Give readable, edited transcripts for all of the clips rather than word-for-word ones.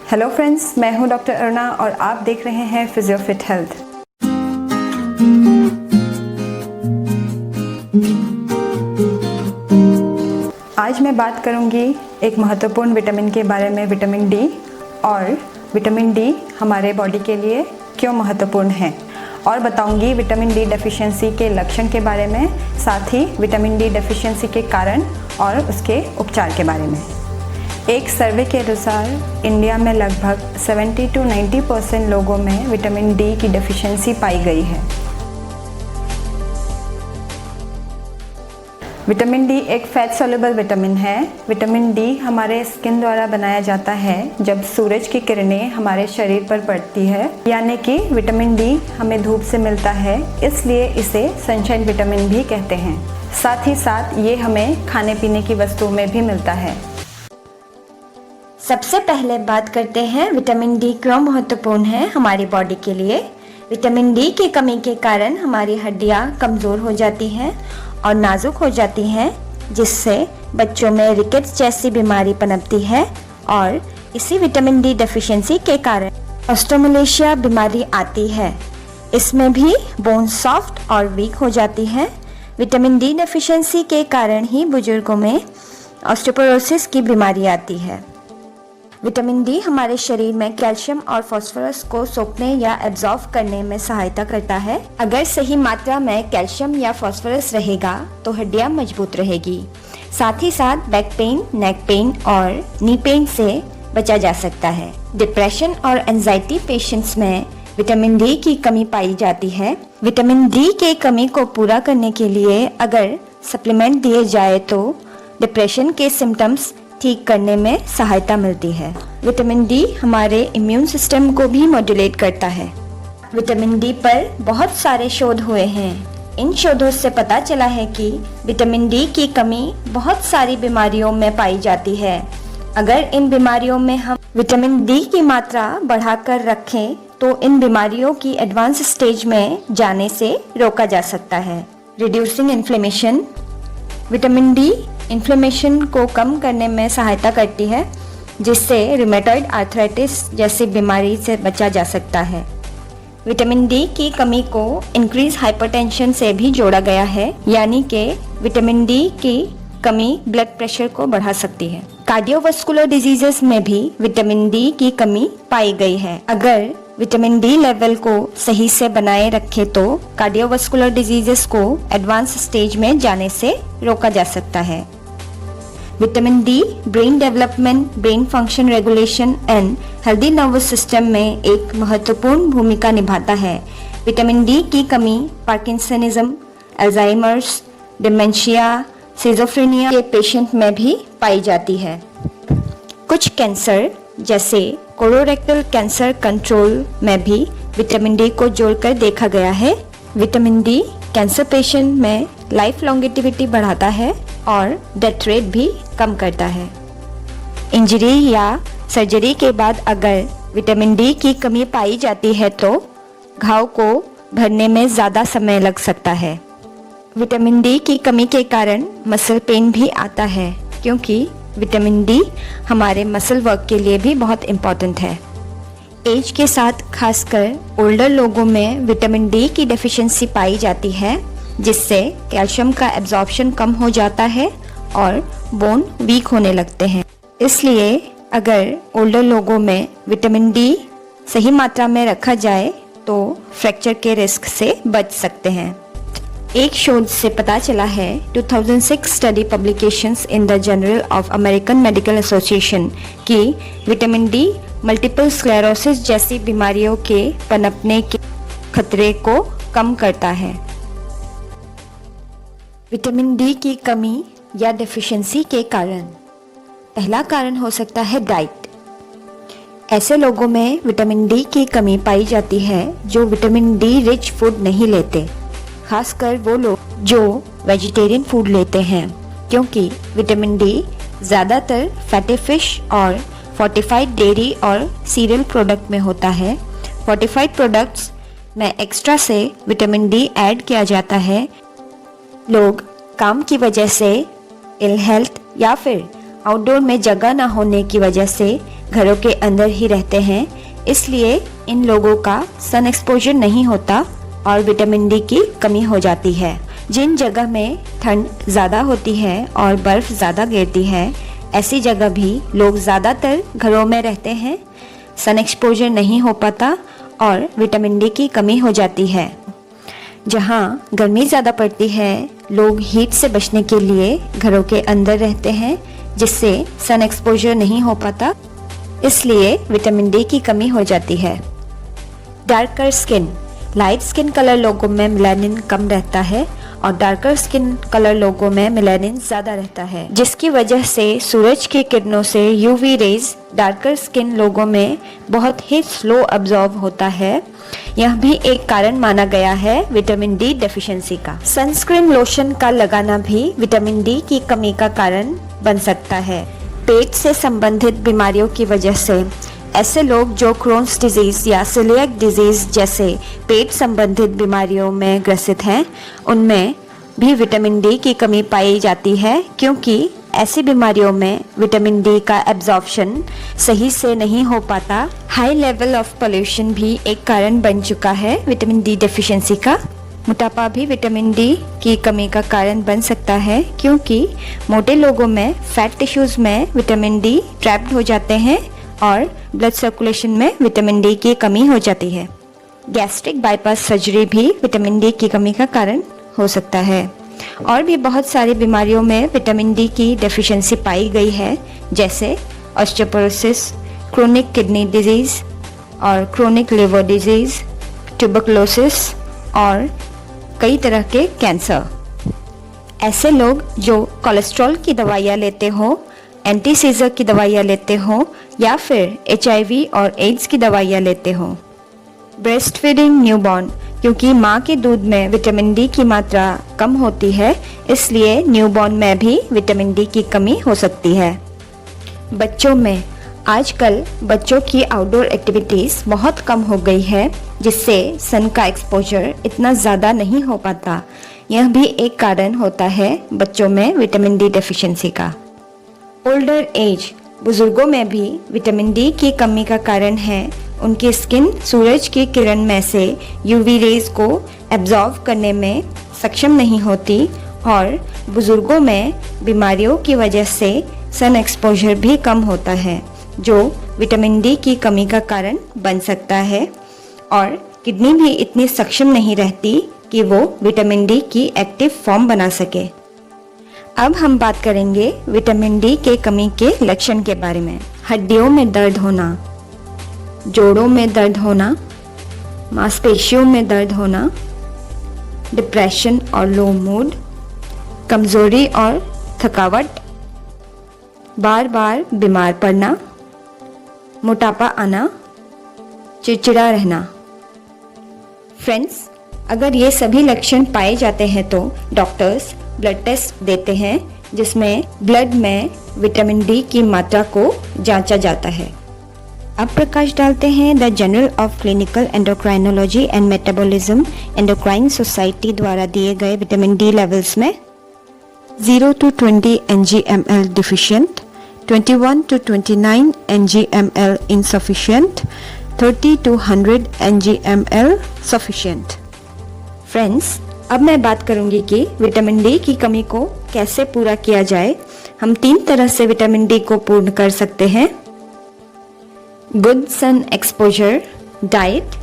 Hello friends, मैं हूं doctor Aruna और आप देख रहे हैं फिजियोफिट हेल्थ। आज मैं बात करूंगी एक महत्वपूर्ण विटामिन के बारे में, विटामिन डी, और विटामिन डी हमारे बॉडी के लिए क्यों महत्वपूर्ण है, और बताऊंगी विटामिन डी डेफिशिएंसी के लक्षण के बारे में, साथ ही विटामिन डी डेफिशिएंसी के कारण और उसके उपचार के बारे में। एक सर्वे के अनुसार इंडिया में लगभग 70 to 90% लोगों में विटामिन डी की डेफिशिएंसी पाई गई है। विटामिन डी एक फैट सॉल्युबल विटामिन है। विटामिन डी हमारे स्किन द्वारा बनाया जाता है जब सूरज की किरणें हमारे शरीर पर पड़ती है, यानी कि विटामिन डी हमें धूप से मिलता है, इसलिए इसे सनशाइन विटामिन भी कहते हैं। साथ ही साथ ये हमें खाने पीने की वस्तुओं में भी मिलता है। सबसे पहले बात करते हैं विटामिन डी क्यों महत्वपूर्ण है हमारी बॉडी के लिए। विटामिन डी की कमी के कारण हमारी हड्डियां कमज़ोर हो जाती हैं और नाजुक हो जाती हैं, जिससे बच्चों में रिकेट्स जैसी बीमारी पनपती है, और इसी विटामिन डी डेफिशिएंसी के कारण ऑस्टियोमलेशिया बीमारी आती है। इसमें भी बोन सॉफ्ट और वीक हो जाती है। विटामिन डी डेफिशिएंसी के कारण ही बुजुर्गों में ऑस्टियोपोरोसिस की बीमारी आती है। विटामिन डी हमारे शरीर में कैल्शियम और फास्फोरस को सोखने या एब्जॉर्ब करने में सहायता करता है। अगर सही मात्रा में कैल्शियम या फास्फोरस रहेगा तो हड्डियां मजबूत रहेगी। साथ ही साथ बैक पेन, नेक पेन और नी पेन से बचा जा सकता है। डिप्रेशन और एंजाइटी पेशेंट्स में विटामिन डी की कमी पाई जाती है। विटामिन डी के कमी को पूरा करने के लिए अगर सप्लीमेंट दिए जाए तो डिप्रेशन के सिम्टम्स ठीक करने में सहायता मिलती है। विटामिन डी हमारे इम्यून सिस्टम को भी मॉड्यूलेट करता है। विटामिन डी पर बहुत सारे शोध हुए हैं। इन शोधों से पता चला है कि विटामिन डी की कमी बहुत सारी बीमारियों में पाई जाती है। अगर इन बीमारियों में हम विटामिन डी की मात्रा बढ़ाकर रखें तो इन बीमारियों की एडवांस स्टेज में जाने से रोका जा सकता है। Reducing inflammation. Vitamin D inflammation को कम करने में सहायता करती है, जिससे रूमेटॉइड आर्थराइटिस जैसी बीमारी से बचा जा सकता है। विटामिन डी की कमी को इंक्रीज हाइपरटेंशन से भी जोड़ा गया है, यानी कि विटामिन डी की कमी ब्लड प्रेशर को बढ़ा सकती है। कार्डियोवास्कुलर डिजीजेस में भी विटामिन डी की कमी पाई गई है। अगर विटामिन डी लेवल को सही से बनाए रखे तो कार्डियोवास्कुलर डिजीजेस को एडवांस स्टेज में जाने से रोका जा सकता है। Vitamin D brain development, brain function regulation and healthy nervous system में एक महत्वपूर्ण भूमिका निभाता है। विटामिन डी की कमी पार्किंसनिज्म, अल्जाइमर्स, डिमेंशिया, सिजोफ्रेनिया के पेशेंट में भी पाई जाती है। कुछ कैंसर जैसे कोलोरेक्टल कैंसर कंट्रोल में भी विटामिन डी को जोड़कर देखा गया है। विटामिन डी कैंसर पेशेंट में लाइफ लॉन्गेटिविटी बढ़ाता है और डेथ रेट भी कम करता है। इंजरी या सर्जरी के बाद अगर विटामिन डी की कमी पाई जाती है तो घाव को भरने में ज़्यादा समय लग सकता है। विटामिन डी की कमी के कारण मसल पेन भी आता है, क्योंकि विटामिन डी हमारे मसल वर्क के लिए भी बहुत इम्पॉर्टेंट है। एज के साथ खासकर ओल्डर लोगों में विटामिन डी की डेफिशिएंसी पाई जाती है, जिससे कैल्शियम का एब्जॉर्प्शन कम हो जाता है और बोन वीक होने लगते हैं। इसलिए अगर ओल्डर लोगों में विटामिन डी सही मात्रा में रखा जाए तो फ्रैक्चर के रिस्क से बच सकते हैं। एक शोध से पता चला है 2006 study publications in the journal of American medical association कि विटामिन डी मल्टीपल स्क्लेरोसिस जैसी बीमारियों के पनपने के खतरे को कम करता है। विटामिन डी की कमी या डेफिशिएंसी के कारण पहला कारण हो सकता है डाइट। ऐसे लोगों में विटामिन डी की कमी पाई जाती है जो विटामिन डी रिच फूड नहीं लेते, खासकर वो लोग जो वेजिटेरियन फूड लेते हैं, क्योंकि विटामिन डी ज़्यादातर फैटी फिश और फोर्टिफाइड डेयरी और सीरियल प्रोडक्ट में होता है। फोर्टिफाइड प्रोडक्ट्स में एक्स्ट्रा से विटामिन डी ऐड किया जाता है। लोग काम की वजह से, इल हेल्थ या फिर आउटडोर में जगह ना होने की वजह से घरों के अंदर ही रहते हैं, इसलिए इन लोगों का सन एक्सपोजर नहीं होता और विटामिन डी की कमी हो जाती है। जिन जगह में ठंड ज़्यादा होती है और बर्फ़ ज़्यादा गिरती है, ऐसी जगह भी लोग ज़्यादातर घरों में रहते हैं, सन एक्सपोजर नहीं हो पाता और विटामिन डी की कमी हो जाती है। जहाँ गर्मी ज़्यादा पड़ती है, लोग हीट से बचने के लिए घरों के अंदर रहते हैं, जिससे सन एक्सपोजर नहीं हो पाता, इसलिए विटामिन डी की कमी हो जाती है। Darker skin, light skin colour लोगों में मेलानिन कम रहता है और डार्कर स्किन कलर लोगों में मेलानिन ज़्यादा रहता है, जिसकी वजह से सूरज की किरणों से यूवी रेज डार्कर स्किन लोगों में बहुत ही स्लो अब्जॉर्ब होता है। यह भी एक कारण माना गया है विटामिन डी डेफिशिएंसी का। सनस्क्रीन लोशन का लगाना भी विटामिन डी की कमी का कारण बन सकता है। पेट से संबंधित बीमारियों की वजह से ऐसे लोग जो क्रोन्स डिजीज या सेलिएक डिजीज जैसे पेट संबंधित बीमारियों में ग्रसित हैं, उनमें भी विटामिन डी की कमी पाई जाती है, क्योंकि ऐसी बीमारियों में विटामिन डी का एब्जॉर्प्शन सही से नहीं हो पाता। हाई लेवल ऑफ पोल्यूशन भी एक कारण बन चुका है विटामिन डी डेफिशिएंसी का। मोटापा भी विटामिन डी की कमी का कारण बन सकता है, क्योंकि मोटे लोगों में फैट टिश्यूज में विटामिन डी ट्रैप्ड हो जाते हैं और ब्लड सर्कुलेशन में विटामिन डी की कमी हो जाती है। गैस्ट्रिक बाईपास सर्जरी भी विटामिन डी की कमी का कारण हो सकता है। और भी बहुत सारी बीमारियों में विटामिन डी की डेफिशिएंसी पाई गई है, जैसे ऑस्टियोपोरोसिस, क्रोनिक किडनी डिजीज़ और क्रोनिक लिवर डिजीज़, ट्यूबरकुलोसिस और कई तरह के कैंसर। ऐसे लोग जो कोलेस्ट्रॉल की दवाइयाँ लेते हो, एंटी सीजर की दवाइयाँ लेते हो या फिर HIV और एड्स की दवाइयाँ लेते हो। ब्रेस्ट फीडिंग न्यूबॉर्न, क्योंकि माँ के दूध में विटामिन डी की मात्रा कम होती है, इसलिए न्यूबॉर्न में भी विटामिन डी की कमी हो सकती है। बच्चों में आजकल बच्चों की आउटडोर एक्टिविटीज़ बहुत कम हो गई है, जिससे सन का एक्सपोजर इतना ज़्यादा नहीं हो पाता। यह भी एक कारण होता है बच्चों में विटामिन डी डेफिशिएंसी का। ओल्डर एज, बुजुर्गों में भी विटामिन डी की कमी का कारण है। उनकी स्किन सूरज की किरण में से यूवी रेज को एब्जॉर्ब करने में सक्षम नहीं होती और बुजुर्गों में बीमारियों की वजह से सन एक्सपोजर भी कम होता है, जो विटामिन डी की कमी का कारण बन सकता है। और किडनी भी इतनी सक्षम नहीं रहती कि वो विटामिन डी की एक्टिव फॉर्म बना सके। अब हम बात करेंगे विटामिन डी के कमी के लक्षण के बारे में। हड्डियों में दर्द होना, जोड़ों में दर्द होना, मांसपेशियों में दर्द होना, डिप्रेशन और लो मूड, कमज़ोरी और थकावट, बार बार बीमार पड़ना, मोटापा आना, चिड़चिड़ा रहना। फ्रेंड्स, अगर ये सभी लक्षण पाए जाते हैं तो डॉक्टर्स ब्लड टेस्ट देते हैं, जिसमें ब्लड में विटामिन डी की मात्रा को जांचा जाता है। अब प्रकाश डालते हैं the journal of clinical endocrinology and metabolism endocrine society द्वारा दिए गए विटामिन डी लेवल्स में 0 to 20 ng/ml deficient, 21 to 29 ng/ml insufficient, 30 to 100 ng/ml sufficient। Friends, अब मैं बात करूंगी कि विटामिन डी की कमी को कैसे पूरा किया जाए। हम 3 तरह से विटामिन डी को पूर्ण कर सकते हैं: good sun exposure, diet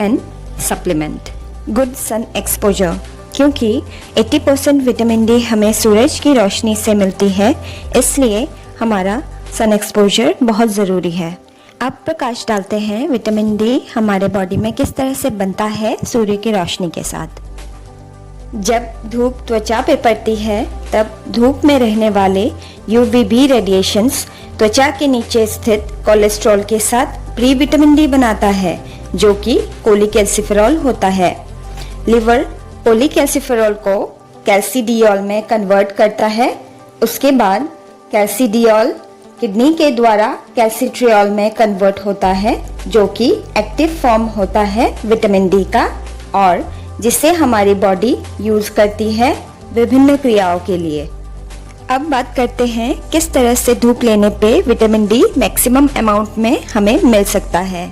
and supplement. Good sun exposure, क्योंकि 80% विटामिन डी हमें सूरज की रोशनी से मिलती है, इसलिए हमारा सन एक्सपोजर बहुत ज़रूरी है। अब प्रकाश डालते हैं विटामिन डी हमारे बॉडी में किस तरह से बनता है सूर्य की रोशनी के साथ। जब धूप त्वचा पे पड़ती है, तब धूप में रहने वाले यूवीबी रेडिएशंस त्वचा के नीचे स्थित कोलेस्ट्रॉल के साथ प्री विटामिन डी बनाता है, जो कि कोलिकैल्सिफेरॉल होता है। लिवर कोलिकैल्सिफेरॉल को कैल्सिडियोल में कन्वर्ट करता है। उसके बाद कैल्सिडियोल किडनी के द्वारा कैल्सिट्रियोल में कन्वर्ट होता है, जो कि एक्टिव फॉर्म होता है विटामिन डी का, और जिसे हमारी बॉडी यूज़ करती है विभिन्न क्रियाओं के लिए। अब बात करते हैं किस तरह से धूप लेने पे विटामिन डी मैक्सिमम अमाउंट में हमें मिल सकता है।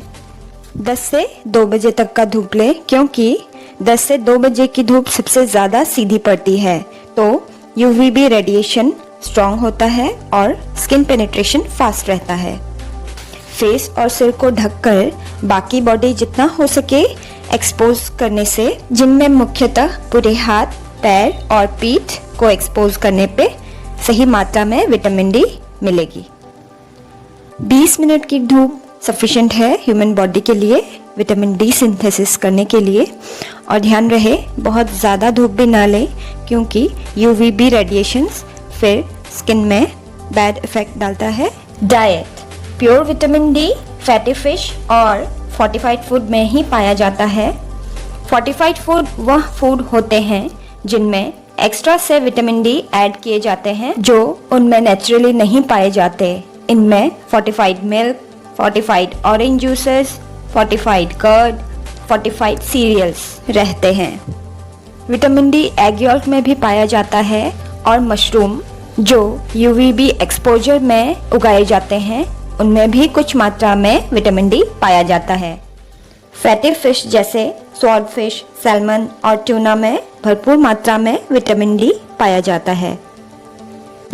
10 से 2 बजे तक का धूप लें, क्योंकि 10 से 2 बजे की धूप सबसे ज़्यादा सीधी पड़ती है, तो यूवीबी रेडिएशन स्ट्रॉन्ग होता है और स्किन पेनिट्रेशन फास्ट रहता है। फेस और सिर को ढककर बाकी बॉडी जितना हो सके एक्सपोज करने से, जिनमें मुख्यतः पूरे हाथ, पैर और पीठ को एक्सपोज करने पे सही मात्रा में विटामिन डी मिलेगी। 20 मिनट की धूप सफिशिएंट है ह्यूमन बॉडी के लिए विटामिन डी सिंथेसिस करने के लिए। और ध्यान रहे बहुत ज़्यादा धूप भी ना लें, क्योंकि यूवीबी रेडिएशंस फिर स्किन में बैड इफेक्ट डालता है। Diet: pure vitamin D fatty fish और फोर्टिफाइड फूड में ही पाया जाता है। फोर्टिफाइड फूड वह फूड होते हैं जिनमें एक्स्ट्रा से विटामिन डी ऐड किए जाते हैं जो उनमें नेचुरली नहीं पाए जाते। इनमें fortified milk, fortified orange juices, fortified curd, fortified cereals रहते हैं। विटामिन डी एग यॉल्क में भी पाया जाता है और मशरूम जो यूवीबी एक्सपोजर में उगाए जाते हैं उनमें भी कुछ मात्रा में विटामिन डी पाया जाता है। फैटी फिश जैसे स्वॉर्ड फिश, सैल्मन और ट्यूना में भरपूर मात्रा में विटामिन डी पाया जाता है।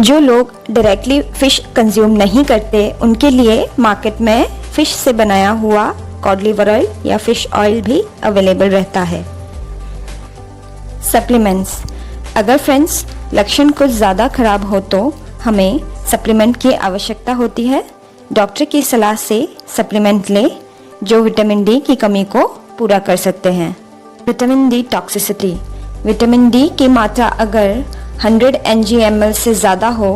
जो लोग डायरेक्टली फिश कंज्यूम नहीं करते उनके लिए मार्केट में फिश से बनाया हुआ कॉड लिवर ऑयल या फिश ऑयल भी अवेलेबल रहता है। सप्लीमेंट्स: अगर फ्रेंड्स लक्षण कुछ ज़्यादा खराब हो तो हमें सप्लीमेंट की आवश्यकता होती है। डॉक्टर की सलाह से सप्लीमेंट लें जो विटामिन डी की कमी को पूरा कर सकते हैं। Vitamin D toxicity: vitamin D की मात्रा अगर 100 mg/ml से ज़्यादा हो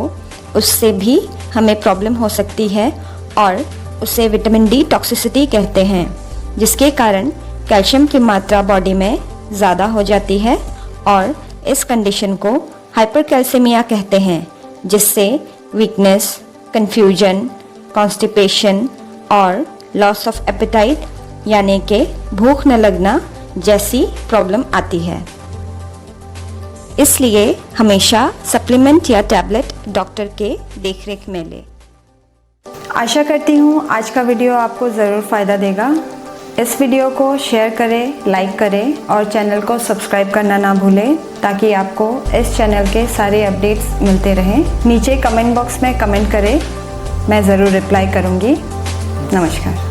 उससे भी हमें प्रॉब्लम हो सकती है और उसे विटामिन डी टॉक्सिसिटी कहते हैं, जिसके कारण कैल्शियम की मात्रा बॉडी में ज़्यादा हो जाती है और इस कंडीशन को हाइपरकैल्सीमिया कहते हैं, जिससे वीकनेस, कन्फ्यूजन, कॉन्स्टिपेशन और लॉस ऑफ एपेटाइट यानी कि भूख न लगना जैसी प्रॉब्लम आती है। इसलिए हमेशा सप्लीमेंट या टैबलेट डॉक्टर के देखरेख में लें। आशा करती हूँ आज का वीडियो आपको ज़रूर फ़ायदा देगा। इस वीडियो को शेयर करें, लाइक करें और चैनल को सब्सक्राइब करना ना भूलें ताकि आपको इस चैनल के सारे अपडेट्स मिलते रहें। नीचे कमेंट बॉक्स में कमेंट करें, मैं ज़रूर रिप्लाई करूँगी। नमस्कार।